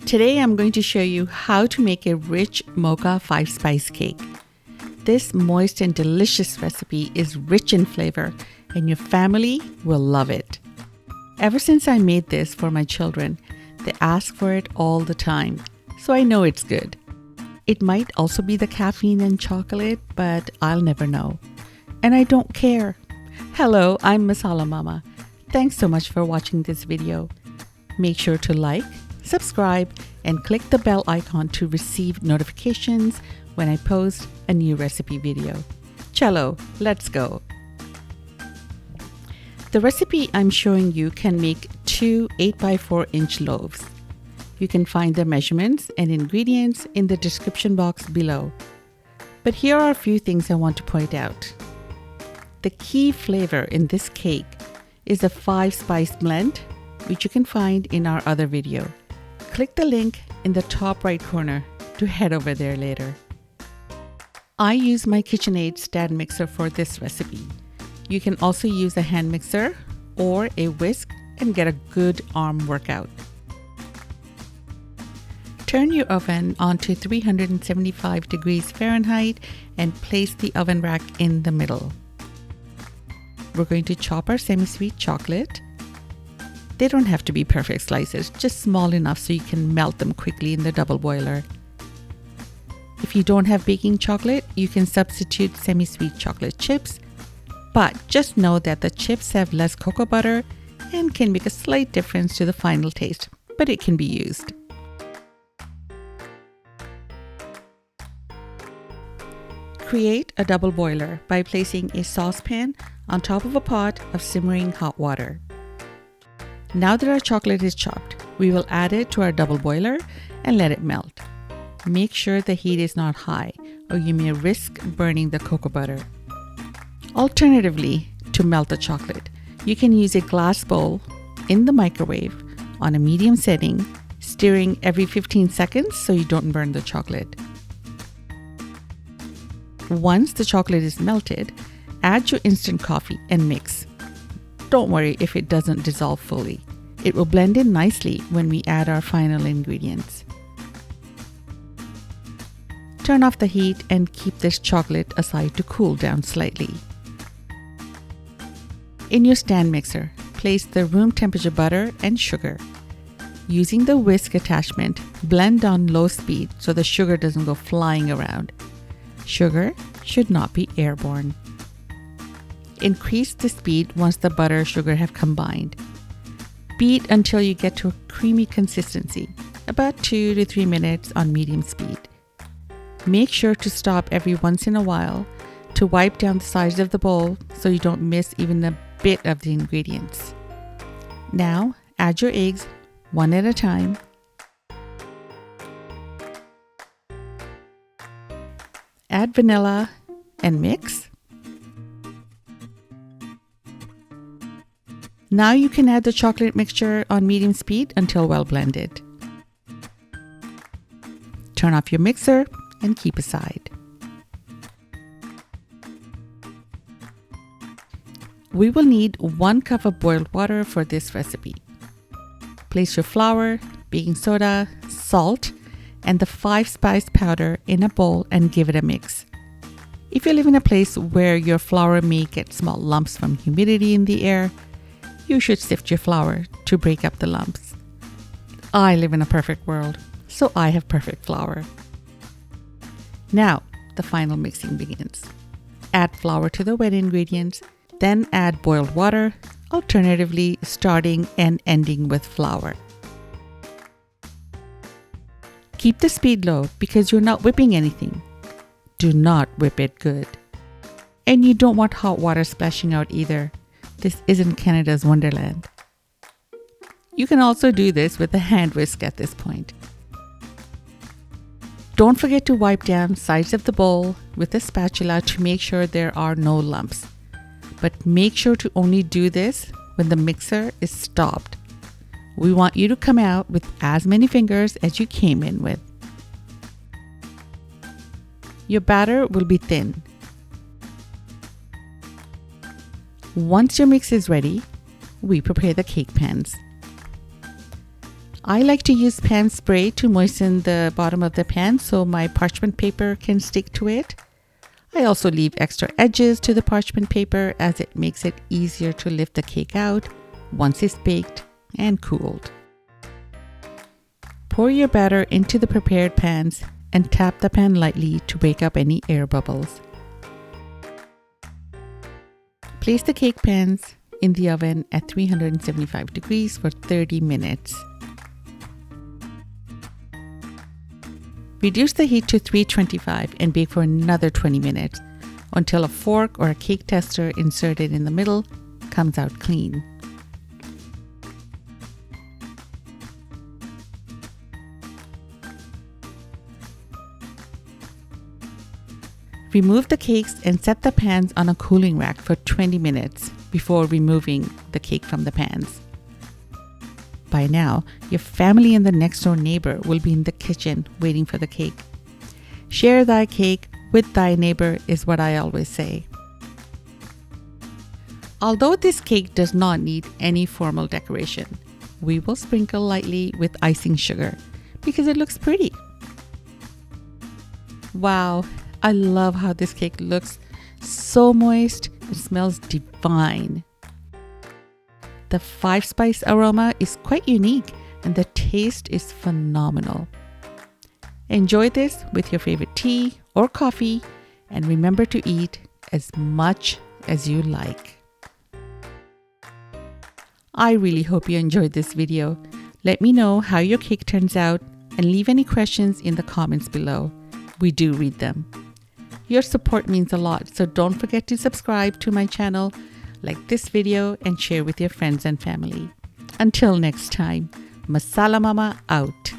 Today I'm going to show you how to make a rich mocha 5-spice cake. This moist and delicious recipe is rich in flavor and your family will love it. Ever since I made this for my children, they ask for it all the time, so I know it's good. It might also be the caffeine and chocolate, but I'll never know. And I don't care. Hello, I'm Masala Mama. Thanks so much for watching this video. Make sure to like, subscribe, and click the bell icon to receive notifications when I post a new recipe video. Chalo, let's go. The recipe I'm showing you can make 2 8x4-inch loaves. You can find the measurements and ingredients in the description box below. But here are a few things I want to point out. The key flavor in this cake is a 5-spice blend, which you can find in our other video. Click the link in the top right corner to head over there later. I use my KitchenAid stand mixer for this recipe. You can also use a hand mixer or a whisk and get a good arm workout. Turn your oven onto 375 degrees Fahrenheit and place the oven rack in the middle. We're going to chop our semi-sweet chocolate. They don't have to be perfect slices, just small enough so you can melt them quickly in the double boiler. If you don't have baking chocolate, you can substitute semi-sweet chocolate chips, but just know that the chips have less cocoa butter and can make a slight difference to the final taste, but it can be used. Create a double boiler by placing a saucepan on top of a pot of simmering hot water. Now that our chocolate is chopped, we will add it to our double boiler and let it melt. Make sure the heat is not high or you may risk burning the cocoa butter. Alternatively, to melt the chocolate, you can use a glass bowl in the microwave on a medium setting, stirring every 15 seconds so you don't burn the chocolate. Once the chocolate is melted, add your instant coffee and mix. Don't worry if it doesn't dissolve fully. It will blend in nicely when we add our final ingredients. Turn off the heat and keep this chocolate aside to cool down slightly. In your stand mixer, place the room temperature butter and sugar. Using the whisk attachment, blend on low speed so the sugar doesn't go flying around. Sugar should not be airborne. Increase the speed once the butter and sugar have combined. Beat until you get to a creamy consistency, about 2 to 3 minutes on medium speed. Make sure to stop every once in a while to wipe down the sides of the bowl so you don't miss even a bit of the ingredients. Now add your eggs one at a time. Add vanilla and mix. Now you can add the chocolate mixture on medium speed until well blended. Turn off your mixer and keep aside. We will need 1 cup of boiled water for this recipe. Place your flour, baking soda, salt, and the 5-spice powder in a bowl and give it a mix. If you live in a place where your flour may get small lumps from humidity in the air, you should sift your flour to break up the lumps. I live in a perfect world, so I have perfect flour. Now, the final mixing begins. Add flour to the wet ingredients, then add boiled water, alternatively starting and ending with flour. Keep the speed low because you're not whipping anything. Do not whip it good. And you don't want hot water splashing out either. This isn't Canada's Wonderland. You can also do this with a hand whisk at this point. Don't forget to wipe down sides of the bowl with a spatula to make sure there are no lumps. But make sure to only do this when the mixer is stopped. We want you to come out with as many fingers as you came in with. Your batter will be thin. Once your mix is ready, we prepare the cake pans. I like to use pan spray to moisten the bottom of the pan so my parchment paper can stick to it. I also leave extra edges to the parchment paper as it makes it easier to lift the cake out once it's baked and cooled. Pour your batter into the prepared pans and tap the pan lightly to break up any air bubbles. Place the cake pans in the oven at 375 degrees for 30 minutes. Reduce the heat to 325 and bake for another 20 minutes until a fork or a cake tester inserted in the middle comes out clean. Remove the cakes and set the pans on a cooling rack for 20 minutes before removing the cake from the pans. By now, your family and the next door neighbor will be in the kitchen waiting for the cake. Share thy cake with thy neighbor is what I always say. Although this cake does not need any formal decoration, we will sprinkle lightly with icing sugar because it looks pretty. Wow, I love how this cake looks. So moist, it smells divine. The 5-spice aroma is quite unique and the taste is phenomenal. Enjoy this with your favorite tea or coffee and remember to eat as much as you like. I really hope you enjoyed this video. Let me know how your cake turns out and leave any questions in the comments below. We do read them. Your support means a lot, so don't forget to subscribe to my channel, like this video, and share with your friends and family. Until next time, Masala Mama out.